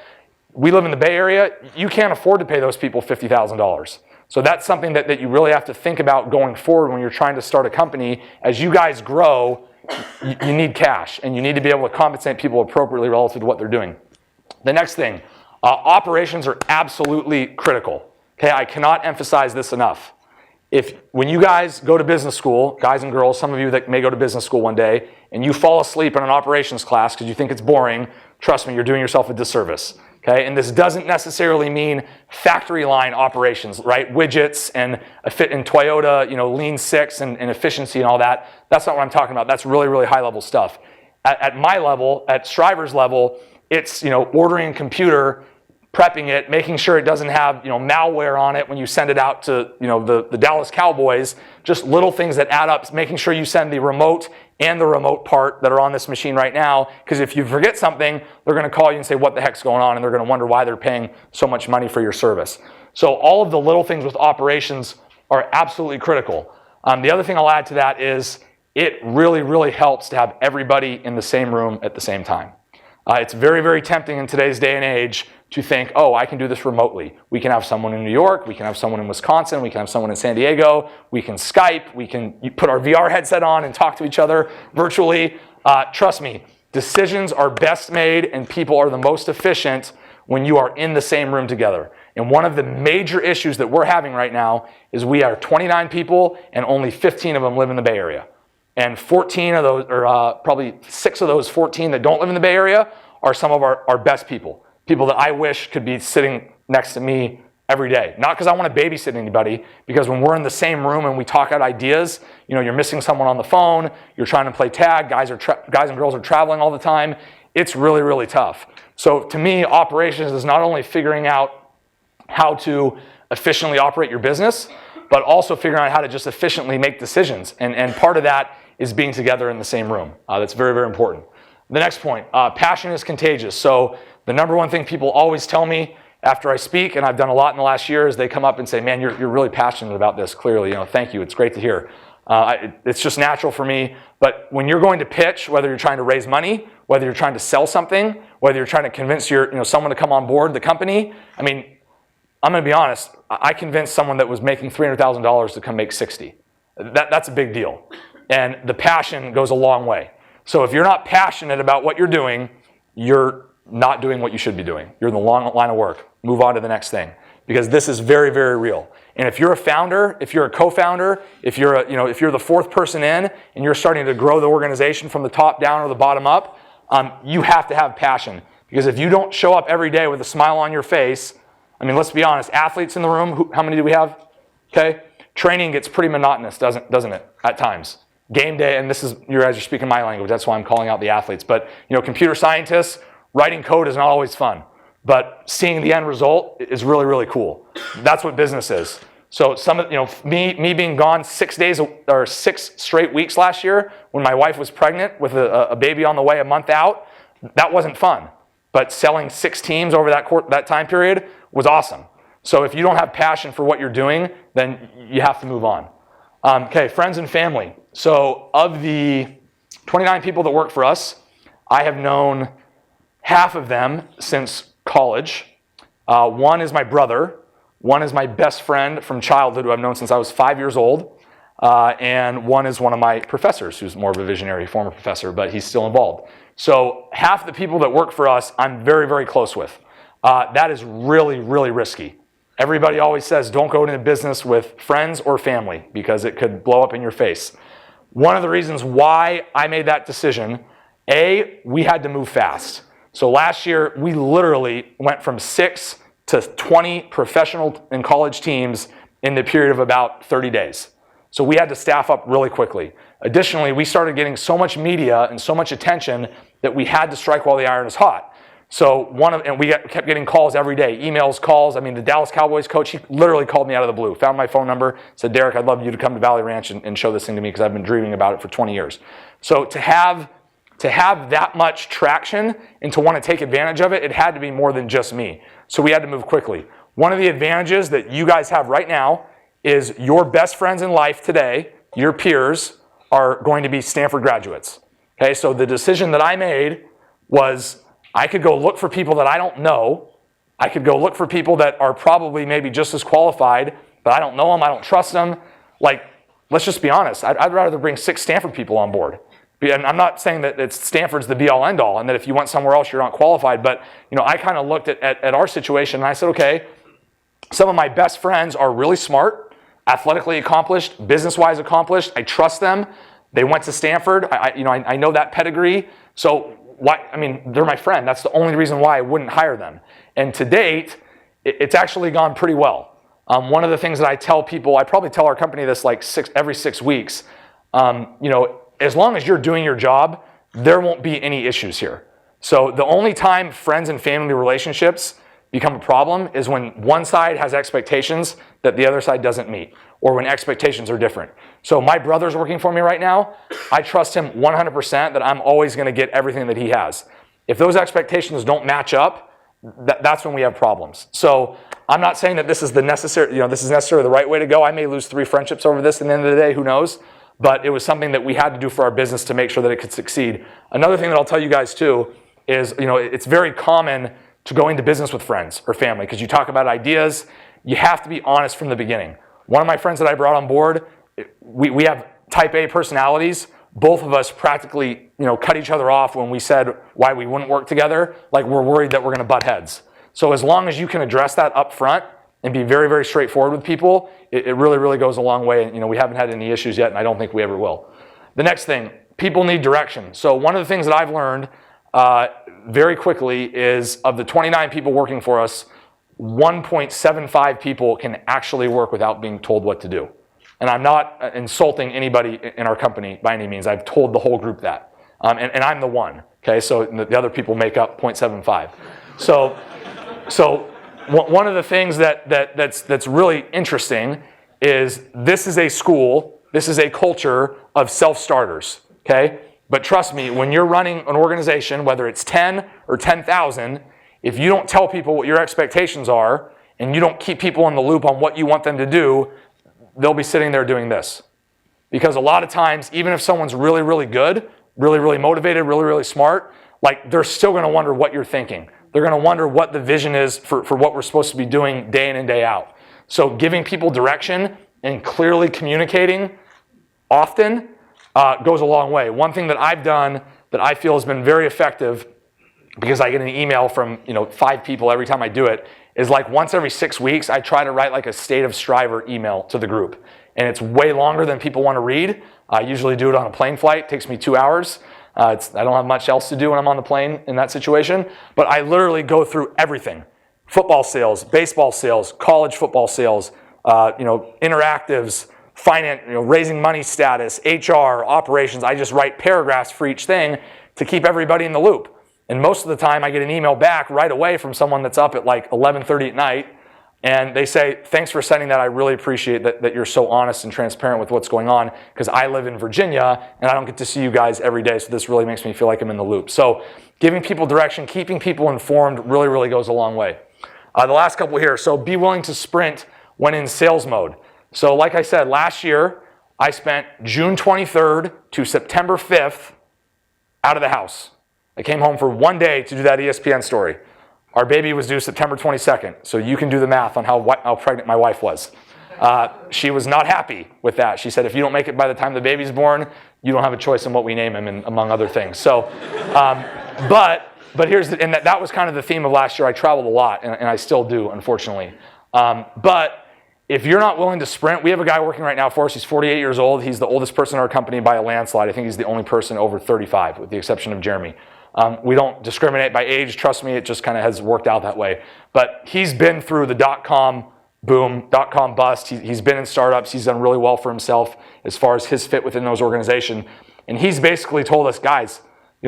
We live in the Bay Area. You can't afford to pay those people $50,000. So that's something that you really have to think about going forward when you're trying to start a company. As you guys grow, you need cash, and you need to be able to compensate people appropriately relative to what they're doing. The next thing, operations are absolutely critical. Okay, I cannot emphasize this enough. When you guys go to business school, guys and girls, some of you that may go to business school one day, and you fall asleep in an operations class because you think it's boring, trust me, you're doing yourself a disservice. Okay, and this doesn't necessarily mean factory line operations, right? Widgets and a fit in Toyota, Lean Six and efficiency and all that. That's not what I'm talking about. That's really, really high level stuff. At my level, at Stryver's level, it's ordering a computer, prepping it, making sure it doesn't have malware on it when you send it out to the Dallas Cowboys. Just little things that add up. Making sure you send the remote and the remote part that are on this machine right now. Because if you forget something, they're going to call you and say, "What the heck's going on?" And they're going to wonder why they're paying so much money for your service. So all of the little things with operations are absolutely critical. The other thing I'll add to that is it really, really helps to have everybody in the same room at the same time. It's very, very tempting in today's day and age to think, oh, I can do this remotely. We can have someone in New York, we can have someone in Wisconsin, we can have someone in San Diego, we can Skype, we can put our VR headset on and talk to each other virtually. Trust me, decisions are best made and people are the most efficient when you are in the same room together. And one of the major issues that we're having right now is we are 29 people and only 15 of them live in the Bay Area. And 14 of those, or probably 6 of those 14 that don't live in the Bay Area are some of our best people. People that I wish could be sitting next to me every day. Not because I want to babysit anybody, because when we're in the same room and we talk out ideas, you're missing someone on the phone, you're trying to play tag, guys and girls are traveling all the time. It's really, really tough. So to me, operations is not only figuring out how to efficiently operate your business, but also figuring out how to just efficiently make decisions. And part of that is being together in the same room. That's very, very important. The next point, passion is contagious. So the number one thing people always tell me after I speak, and I've done a lot in the last year, is they come up and say, man, you're really passionate about this, clearly. Thank you, it's great to hear. It's just natural for me. But when you're going to pitch, whether you're trying to raise money, whether you're trying to sell something, whether you're trying to convince someone to come on board the company, I'm going to be honest, I convinced someone that was making $300,000 to come make 60. That's a big deal. And the passion goes a long way. So if you're not passionate about what you're doing, you're not doing what you should be doing. You're in the long line of work. Move on to the next thing. Because this is very, very real. And if you're a founder, if you're a co-founder, if you're the 4th person in and you're starting to grow the organization from the top down or the bottom up, you have to have passion. Because if you don't show up every day with a smile on your face, let's be honest, athletes in the room, how many do we have? Okay? Training gets pretty monotonous, doesn't it, at times? game day, and this is, you guys are speaking my language, that's why I'm calling out the athletes, but computer scientists, writing code is not always fun, but seeing the end result is really, really cool. That's what business is. So me being gone 6 days or 6 straight weeks last year when my wife was pregnant with a baby on the way a month out, that wasn't fun. But selling 6 teams over that time period was awesome. So if you don't have passion for what you're doing, then you have to move on. Okay, friends and family. So of the 29 people that work for us, I have known half of them since college. One is my brother. One is my best friend from childhood who I've known since I was 5 years old. And one is one of my professors who's more of a visionary, former professor, but he's still involved. So half the people that work for us, I'm very, very close with. That is really, really risky. Everybody always says don't go into business with friends or family because it could blow up in your face. One of the reasons why I made that decision, we had to move fast. So last year, we literally went from 6 to 20 professional and college teams in the period of about 30 days. So we had to staff up really quickly. Additionally, we started getting so much media and so much attention that we had to strike while the iron is hot. So kept getting calls every day, emails, calls. I mean, the Dallas Cowboys coach, he literally called me out of the blue, found my phone number, said, Derek, I'd love you to come to Valley Ranch and show this thing to me because I've been dreaming about it for 20 years. So to have that much traction and to want to take advantage of it, it had to be more than just me. So we had to move quickly. One of the advantages that you guys have right now is your best friends in life today, your peers, are going to be Stanford graduates. Okay, so the decision that I made was I could go look for people that I don't know. I could go look for people that are probably maybe just as qualified, but I don't know them, I don't trust them. Like, let's just be honest. I'd rather bring 6 Stanford people on board. And I'm not saying that Stanford's the be-all, end-all, and that if you went somewhere else, you're not qualified. But I kind of looked at our situation, and I said, okay, some of my best friends are really smart, athletically accomplished, business-wise accomplished. I trust them. They went to Stanford. I know that pedigree. So why? I mean, they're my friend. That's the only reason why I wouldn't hire them. And to date, it's actually gone pretty well. One of the things that I tell people, I probably tell our company this like every 6 weeks. As long as you're doing your job, there won't be any issues here. So the only time friends and family relationships become a problem is when one side has expectations that the other side doesn't meet, or when expectations are different. So my brother's working for me right now. I trust him 100% that I'm always going to get everything that he has. If those expectations don't match up, that's when we have problems. So I'm not saying that this is necessarily the right way to go. I may lose 3 friendships over this at the end of the day, who knows? But it was something that we had to do for our business to make sure that it could succeed. Another thing that I'll tell you guys too is, it's very common to go into business with friends or family because you talk about ideas. You have to be honest from the beginning. One of my friends that I brought on board, we have type A personalities. Both of us practically, cut each other off when we said why we wouldn't work together. Like we're worried that we're going to butt heads. So as long as you can address that up front and be very, very straightforward with people, it really, really goes a long way. And we haven't had any issues yet, and I don't think we ever will. The next thing, people need direction. So one of the things that I've learned very quickly is of the 29 people working for us, 1.75 people can actually work without being told what to do. And I'm not insulting anybody in our company by any means. I've told the whole group that. And I'm the one, okay? So the other people make up 0.75. So one of the things that's really interesting is this is a school, this is a culture of self-starters, okay? But trust me, when you're running an organization, whether it's 10 or 10,000, if you don't tell people what your expectations are and you don't keep people in the loop on what you want them to do, they'll be sitting there doing this. Because a lot of times, even if someone's really, really good, really, really motivated, really, really smart, like they're still going to wonder what you're thinking. They're going to wonder what the vision is for what we're supposed to be doing day in and day out. So giving people direction and clearly communicating often goes a long way. One thing that I've done that I feel has been very effective, because I get an email from 5 people every time I do it, is like once every 6 weeks, I try to write like a state of Stryver email to the group. And it's way longer than people want to read. I usually do it on a plane flight. It takes me 2 hours. I don't have much else to do when I'm on the plane in that situation. But I literally go through everything. Football sales, baseball sales, college football sales, interactives, finance, raising money status, HR, operations. I just write paragraphs for each thing to keep everybody in the loop. And most of the time I get an email back right away from someone that's up at like 11:30 at night, and they say, thanks for sending that. I really appreciate that you're so honest and transparent with what's going on, because I live in Virginia and I don't get to see you guys every day, so this really makes me feel like I'm in the loop. So giving people direction, keeping people informed really, really goes a long way. The last couple here, so be willing to sprint when in sales mode. So like I said, last year I spent June 23rd to September 5th out of the house. I came home for one day to do that ESPN story. Our baby was due September 22nd, so you can do the math on how pregnant my wife was. She was not happy with that. She said, if you don't make it by the time the baby's born, you don't have a choice in what we name him, and among other things. So, but here's and that was kind of the theme of last year. I traveled a lot, and I still do, unfortunately. But if you're not willing to sprint, we have a guy working right now for us. He's 48 years old. He's the oldest person in our company by a landslide. I think he's the only person over 35, with the exception of Jeremy. We don't discriminate by age. Trust me, it just kind of has worked out that way. But he's been through the dot-com boom, dot-com bust. He's been in startups. He's done really well for himself as far as his fit within those organizations. And he's basically told us, guys,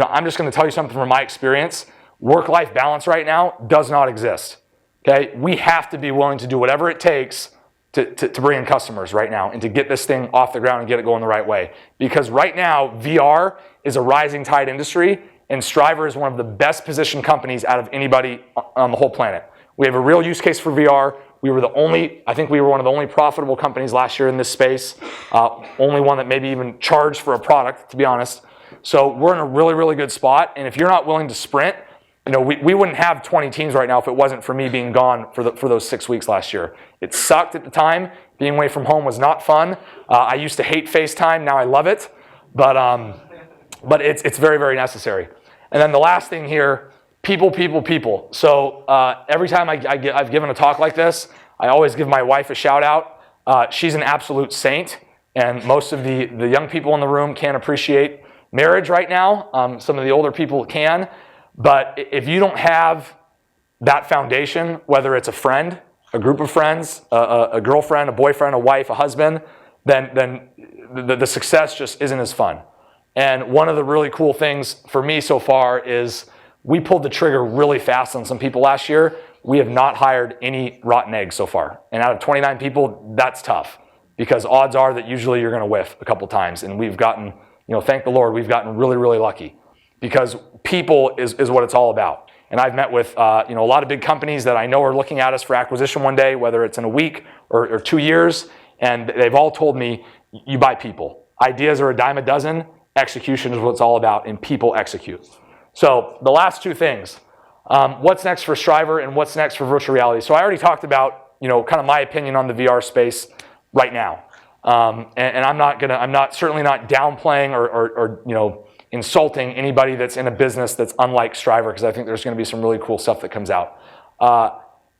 I'm just going to tell you something from my experience. Work-life balance right now does not exist. Okay, we have to be willing to do whatever it takes to bring in customers right now and to get this thing off the ground and get it going the right way. Because right now, VR is a rising tide industry, and Stryver is one of the best positioned companies out of anybody on the whole planet. We have a real use case for VR. I think we were one of the only profitable companies last year in this space. Only one that maybe even charged for a product, to be honest. So we're in a really, really good spot. And if you're not willing to sprint, we wouldn't have 20 teams right now if it wasn't for me being gone for those 6 weeks last year. It sucked at the time. Being away from home was not fun. I used to hate FaceTime. Now I love it. But it's very, very necessary. And then the last thing here, people. So every time I've given a talk like this, I always give my wife a shout out. She's an absolute saint, and most of the young people in the room can't appreciate marriage right now. Some of the older people can. But if you don't have that foundation, whether it's a friend, a group of friends, a girlfriend, a boyfriend, a wife, a husband, then the success just isn't as fun. And one of the really cool things for me so far is we pulled the trigger really fast on some people last year. We have not hired any rotten eggs so far. And out of 29 people, that's tough, because odds are that usually you're going to whiff a couple times. And we've gotten, thank the Lord, we've gotten really, really lucky, because people is what it's all about. And I've met with a lot of big companies that I know are looking at us for acquisition one day, whether it's in a week or 2 years, and they've all told me, you buy people. Ideas are a dime a dozen. Execution is what it's all about, and people execute. So the last two things, what's next for Stryver and what's next for virtual reality. So I already talked about, kind of my opinion on the VR space right now. And I'm certainly not downplaying or insulting anybody that's in a business that's unlike Stryver, because I think there's going to be some really cool stuff that comes out.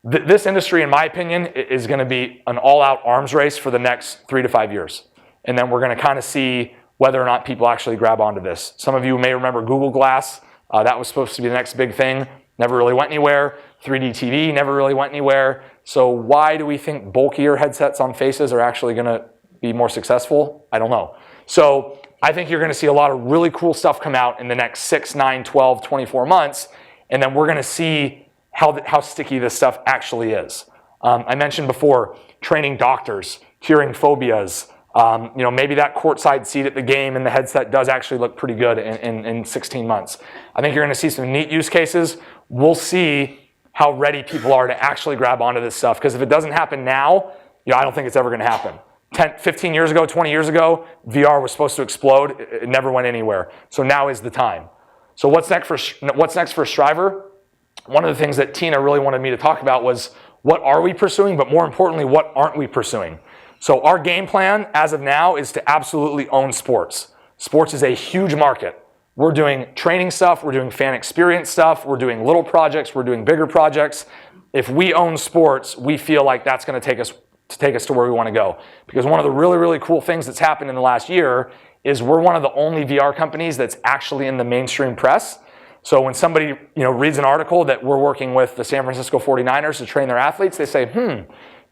This industry, in my opinion, is going to be an all-out arms race for the next 3 to 5 years. And then we're going to kind of see whether or not people actually grab onto this. Some of you may remember Google Glass. That was supposed to be the next big thing. Never really went anywhere. 3D TV never really went anywhere. So why do we think bulkier headsets on faces are actually going to be more successful? I don't know. So I think you're going to see a lot of really cool stuff come out in the next 6, 9, 12, 24 months. And then we're going to see how sticky this stuff actually is. I mentioned before, training doctors, curing phobias. Maybe that courtside seat at the game and the headset does actually look pretty good in 16 months. I think you're going to see some neat use cases. We'll see how ready people are to actually grab onto this stuff, because if it doesn't happen now, I don't think it's ever going to happen. 15 years ago, 20 years ago, VR was supposed to explode. It never went anywhere. So now is the time. So what's next for Stryver? One of the things that Tina really wanted me to talk about was, what are we pursuing, but more importantly, what aren't we pursuing? So our game plan as of now is to absolutely own sports. Sports is a huge market. We're doing training stuff, we're doing fan experience stuff, we're doing little projects, we're doing bigger projects. If we own sports, we feel like that's going to take us to where we want to go. Because one of the really, really cool things that's happened in the last year is we're one of the only VR companies that's actually in the mainstream press. So when somebody reads an article that we're working with the San Francisco 49ers to train their athletes, they say,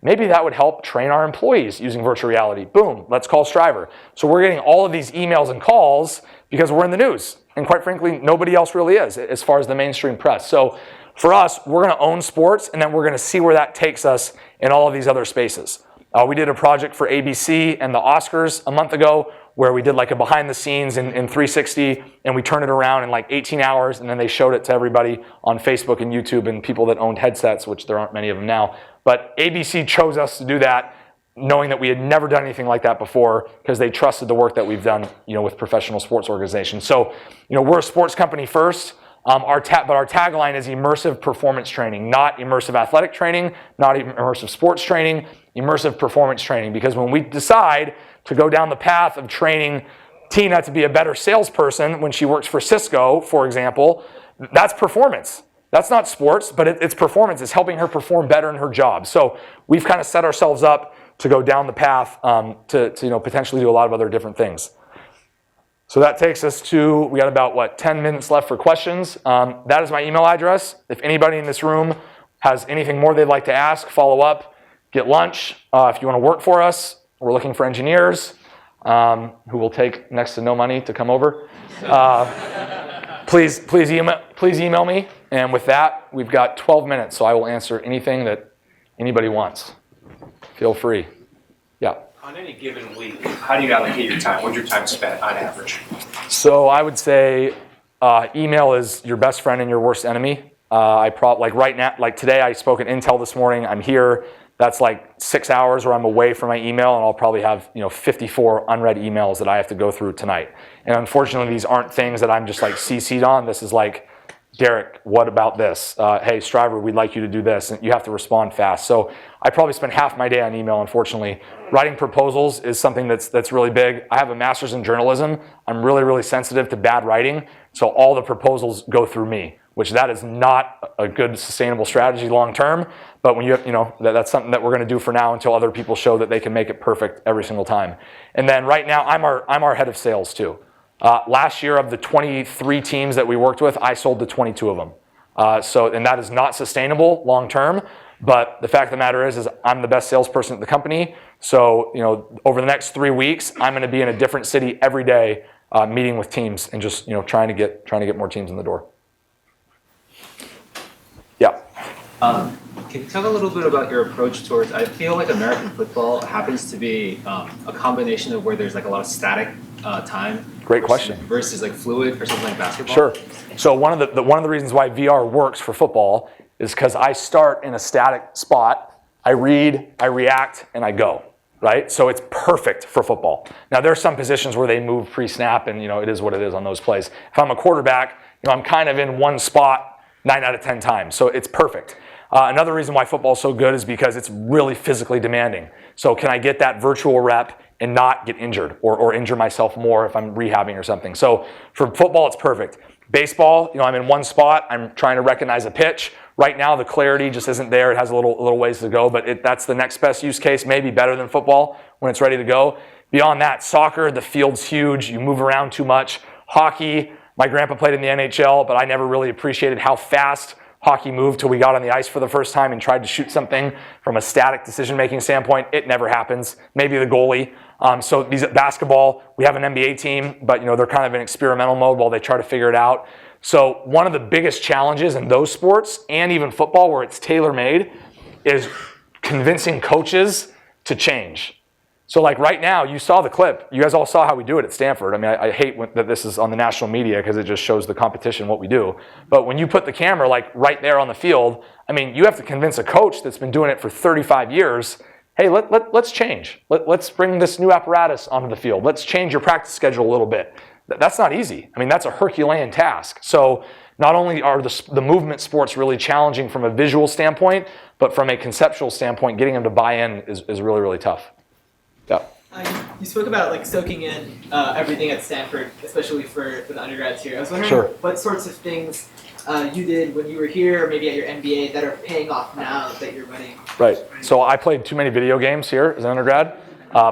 maybe that would help train our employees using virtual reality. Boom, let's call Stryver. So we're getting all of these emails and calls because we're in the news. And quite frankly, nobody else really is as far as the mainstream press. So for us, we're going to own sports, and then we're going to see where that takes us in all of these other spaces. We did a project for ABC and the Oscars a month ago where we did like a behind the scenes in 360, and we turned it around in like 18 hours, and then they showed it to everybody on Facebook and YouTube and people that owned headsets, which there aren't many of them now. But ABC chose us to do that, knowing that we had never done anything like that before, because they trusted the work that we've done, with professional sports organizations. So, we're a sports company first. But our tagline is immersive performance training, not immersive athletic training, not even immersive sports training, immersive performance training. Because when we decide to go down the path of training Tina to be a better salesperson when she works for Cisco, for example, that's performance. That's not sports, but it's performance. It's helping her perform better in her job. So we've kind of set ourselves up to go down the path to potentially do a lot of other different things. So that takes us to, we got about, 10 minutes left for questions. That is my email address. If anybody in this room has anything more they'd like to ask, follow up, get lunch. If you want to work for us, we're looking for engineers who will take next to no money to come over. Please email me. And with that, we've got 12 minutes, so I will answer anything that anybody wants. Feel free. Yeah. On any given week, how do you allocate your time? What's your time spent on average? So I would say email is your best friend and your worst enemy. Right now, like today, I spoke at Intel this morning. I'm here. That's like 6 hours where I'm away from my email, and I'll probably have 54 unread emails that I have to go through tonight. And unfortunately, these aren't things that I'm just like CC'd on. This is like, Derek, what about this? Hey, Stryver, we'd like you to do this. And you have to respond fast. So I probably spend half my day on email, unfortunately. Writing proposals is something that's really big. I have a master's in journalism. I'm really, really sensitive to bad writing. So all the proposals go through me, which that is not a good sustainable strategy long term. But when that's something that we're going to do for now until other people show that they can make it perfect every single time. And then right now, I'm our head of sales too. Last year, of the 23 teams that we worked with, I sold to 22 of them. And that is not sustainable long term. But the fact of the matter is I'm the best salesperson at the company. So over the next 3 weeks, I'm going to be in a different city every day, meeting with teams and just trying to get more teams in the door. Yeah. Can you talk a little bit about your approach towards? I feel like American football happens to be a combination of where there's like a lot of static time. Great question. Versus like fluid for something like basketball. Sure. So one of the reasons why VR works for football is because I start in a static spot, I read, I react, and I go. Right? So it's perfect for football. Now there are some positions where they move pre-snap, and it is what it is on those plays. If I'm a quarterback, I'm kind of in one spot 9 out of 10 times. So it's perfect. Another reason why football is so good is because it's really physically demanding. So can I get that virtual rep and not get injured or injure myself more if I'm rehabbing or something? So for football, it's perfect. Baseball, I'm in one spot. I'm trying to recognize a pitch. Right now, the clarity just isn't there. It has a little ways to go, but that's the next best use case, maybe better than football when it's ready to go. Beyond that, soccer, the field's huge. You move around too much. Hockey, my grandpa played in the NHL, but I never really appreciated how fast hockey moved till we got on the ice for the first time and tried to shoot something from a static decision-making standpoint. It never happens. Maybe the goalie. So these at basketball, we have an NBA team, but they're kind of in experimental mode while they try to figure it out. So one of the biggest challenges in those sports and even football where it's tailor-made is convincing coaches to change. So like right now, you saw the clip. You guys all saw how we do it at Stanford. I mean, I hate that this is on the national media because it just shows the competition, what we do. But when you put the camera like right there on the field, I mean, you have to convince a coach that's been doing it for 35 years, hey, let's change. Let's bring this new apparatus onto the field. Let's change your practice schedule a little bit. That's not easy. I mean, that's a Herculean task. So not only are the movement sports really challenging from a visual standpoint, but from a conceptual standpoint, getting them to buy in is really, really tough. Yeah. You spoke about like soaking in everything at Stanford, especially for the undergrads here. I was wondering what sorts of things you did when you were here, or maybe at your MBA, that are paying off now that you're running. Right. So I played too many video games here as an undergrad.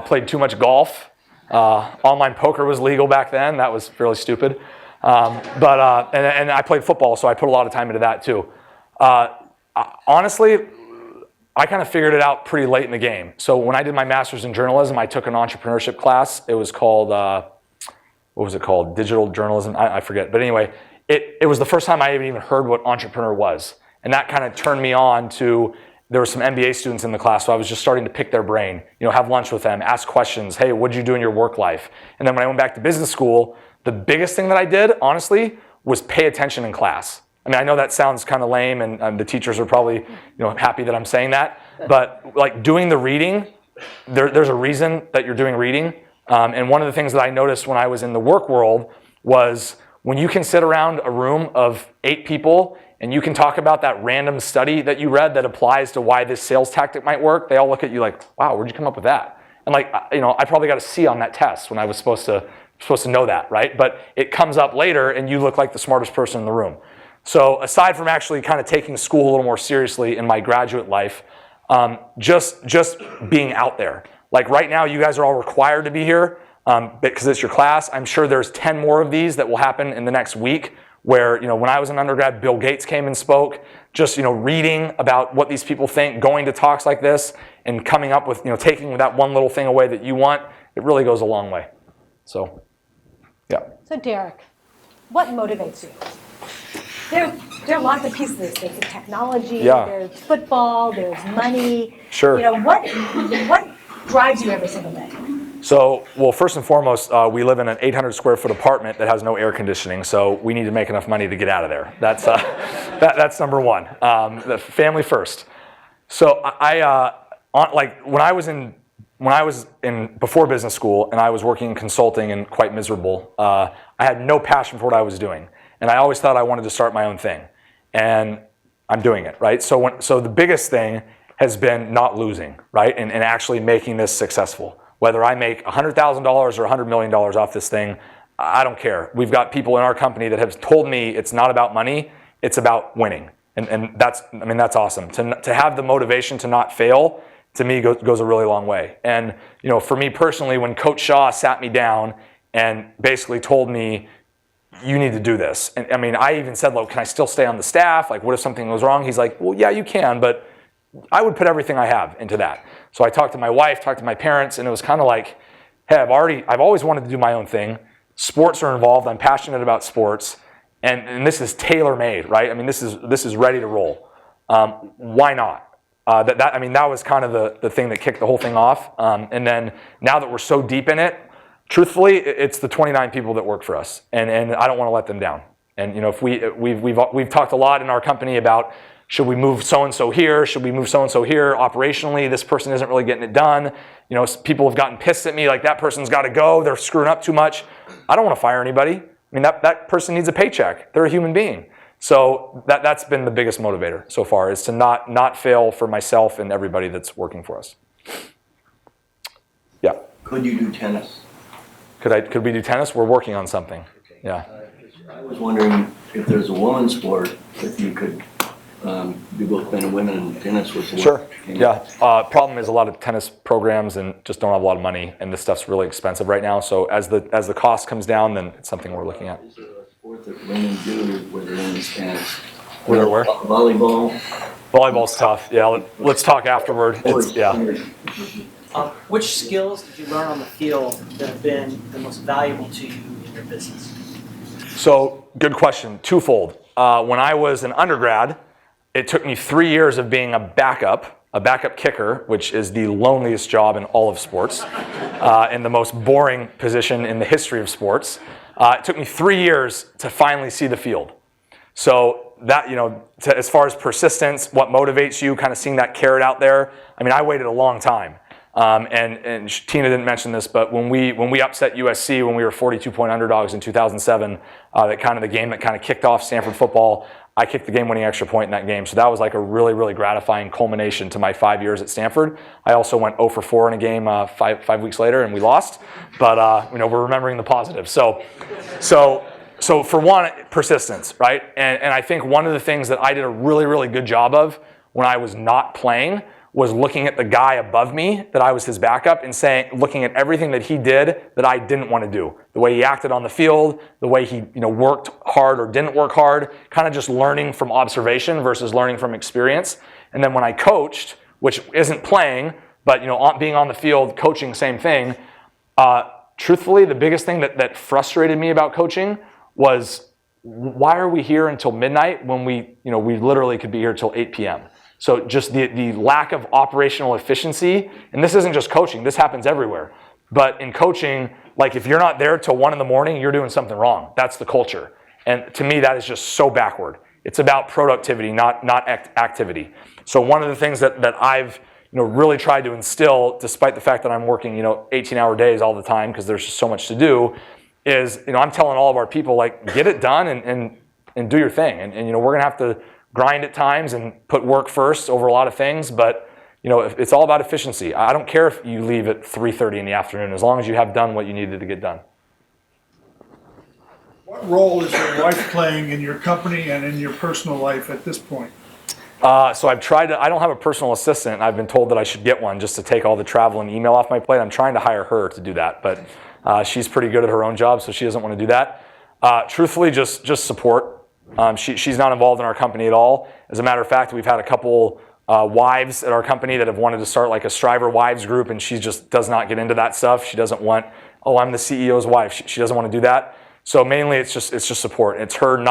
Played too much golf. Online poker was legal back then. That was fairly stupid. But I played football, so I put a lot of time into that too. Honestly, I kind of figured it out pretty late in the game. So when I did my master's in journalism, I took an entrepreneurship class. It was called, what was it called? Digital journalism, I forget. But anyway, it was the first time I even heard what entrepreneur was. And that kind of turned me on to, there were some MBA students in the class, so I was just starting to pick their brain, have lunch with them, ask questions. Hey, what'd you do in your work life? And then when I went back to business school, the biggest thing that I did, honestly, was pay attention in class. I mean, I know that sounds kind of lame, and the teachers are probably, happy that I'm saying that. But like doing the reading, there's a reason that you're doing reading. And one of the things that I noticed when I was in the work world was when you can sit around a room of 8 people and you can talk about that random study that you read that applies to why this sales tactic might work, they all look at you like, wow, where'd you come up with that? And like, I probably got a C on that test when I was supposed to know that, right? But it comes up later and you look like the smartest person in the room. So aside from actually kind of taking school a little more seriously in my graduate life, just being out there. Like right now, you guys are all required to be here because it's your class. I'm sure there's 10 more of these that will happen in the next week where, when I was an undergrad, Bill Gates came and spoke, just, reading about what these people think, going to talks like this and coming up with, taking that one little thing away that you want, it really goes a long way. So, yeah. So Derek, what motivates you? There are lots of pieces. There's the technology, there's football, there's money. Sure. What drives you every single day? So, well, first and foremost, we live in an 800 square foot apartment that has no air conditioning, so we need to make enough money to get out of there. That's that's number one. The family first. So when I was in before business school and I was working in consulting and quite miserable, I had no passion for what I was doing, and I always thought I wanted to start my own thing, and I'm doing it, right? So the biggest thing has been not losing, right, and actually making this successful. Whether I make $100,000 or $100 million off this thing, I don't care. We've got people in our company that have told me it's not about money, it's about winning. And that's awesome. To have the motivation to not fail, to me, goes a really long way. And for me personally, when Coach Shaw sat me down and basically told me, you need to do this. And I even said, look, can I still stay on the staff? Like, what if something goes wrong? He's like, well, yeah, you can, but I would put everything I have into that. So I talked to my wife, talked to my parents, and it was kind of like, hey, I've always wanted to do my own thing. Sports are involved. I'm passionate about sports, and this is tailor-made, right? This is ready to roll. Why not? That was kind of the thing that kicked the whole thing off. And then now that we're so deep in it, truthfully, it's the 29 people that work for us, and I don't want to let them down. And if we've talked a lot in our company about, should we move so-and-so here? Should we move so-and-so here? Operationally, this person isn't really getting it done. People have gotten pissed at me, like that person's got to go. They're screwing up too much. I don't want to fire anybody. That person needs a paycheck. They're a human being. So that's been the biggest motivator so far, is to not fail for myself and everybody that's working for us. Yeah. Could you do tennis? Could we do tennis? We're working on something. Yeah. I was wondering if there's a women's sport, if you could be both men and women in tennis with work. Sure. Yeah. Problem is a lot of tennis programs and just don't have a lot of money, and this stuff's really expensive right now. So as the cost comes down, then it's something we're looking at. Is there a sport that women do where they're in tennis? Where? Volleyball. Volleyball's tough. Yeah. Let's talk afterward. Which skills did you learn on the field that have been the most valuable to you in your business? So, good question. Twofold. When I was an undergrad, it took me 3 years of being a backup kicker, which is the loneliest job in all of sports, and the most boring position in the history of sports. It took me 3 years to finally see the field. So that, as far as persistence, what motivates you, kind of seeing that carrot out there, I waited a long time. And Tina didn't mention this, but when we upset USC when we were 42-point underdogs in 2007, that kind of the game that kind of kicked off Stanford football, I kicked the game-winning extra point in that game. So that was like a really, really gratifying culmination to my 5 years at Stanford. I also went 0 for 4 in a game five weeks later, and we lost. But we're remembering the positives. So for one, persistence, right? And I think one of the things that I did a really, really good job of when I was not playing was looking at the guy above me, that I was his backup, and looking at everything that he did that I didn't want to do. The way he acted on the field, the way he worked hard or didn't work hard, kind of just learning from observation versus learning from experience. And then when I coached, which isn't playing, but being on the field, coaching, same thing. Truthfully, the biggest thing that frustrated me about coaching was, why are we here until midnight when we literally could be here till 8 p.m.? So just the lack of operational efficiency, and this isn't just coaching, this happens everywhere. But in coaching, like if you're not there till 1 in the morning, you're doing something wrong. That's the culture. And to me, that is just so backward. It's about productivity, not activity. So one of the things that I've really tried to instill, despite the fact that I'm working 18-hour days all the time because there's just so much to do, is I'm telling all of our people, like, get it done and do your thing. And we're gonna have to grind at times and put work first over a lot of things, but it's all about efficiency. I don't care if you leave at 3:30 in the afternoon, as long as you have done what you needed to get done. What role is your wife playing in your company and in your personal life at this point? So I've tried to, I don't have a personal assistant. I've been told that I should get one just to take all the travel and email off my plate. I'm trying to hire her to do that, but she's pretty good at her own job, so she doesn't want to do that. Truthfully, just support. She's not involved in our company at all. As a matter of fact, we've had a couple wives at our company that have wanted to start like a Stryver wives group, and she just does not get into that stuff. She doesn't want, I'm the CEO's wife. She doesn't want to do that. So mainly it's just support. It's her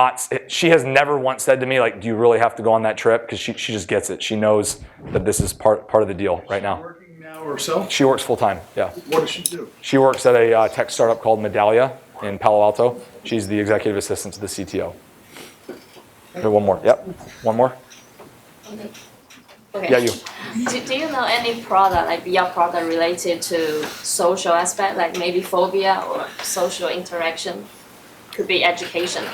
she has never once said to me, like, do you really have to go on that trip? Because she just gets it. She knows that this is part of the deal right now. Working now herself? She works full time, yeah. What does she do? She works at a tech startup called Medallia in Palo Alto. She's the executive assistant to the CTO. Okay, one more, yep, one more. Okay. Yeah, you. Do you know any product, like VR product related to social aspect, like maybe phobia or social interaction? Could be education.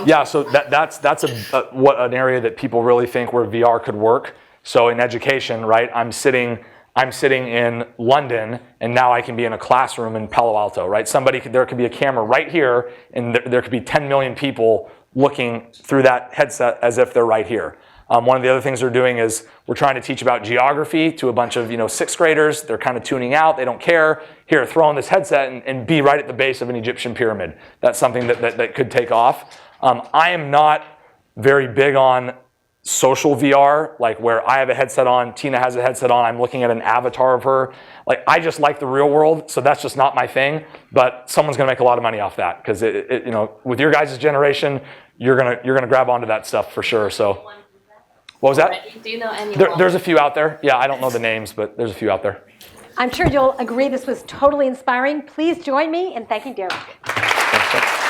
Yeah, so that's an area that people really think where VR could work. So in education, right, I'm sitting in London, and now I can be in a classroom in Palo Alto, right? There could be a camera right here, and there could be 10 million people looking through that headset as if they're right here. One of the other things we're doing is we're trying to teach about geography to a bunch of 6th graders. They're kind of tuning out. They don't care. Here, throw on this headset and be right at the base of an Egyptian pyramid. That's something that could take off. I am not very big on social VR, like where I have a headset on, Tina has a headset on, I'm looking at an avatar of her. Like, I just like the real world, so that's just not my thing. But someone's gonna make a lot of money off that, because with your guys' generation, you're gonna grab onto that stuff for sure. So. What was that? Do you know any? There's a few out there. Yeah, I don't know the names, but there's a few out there. I'm sure you'll agree this was totally inspiring. Please join me in thanking Derek. Thanks.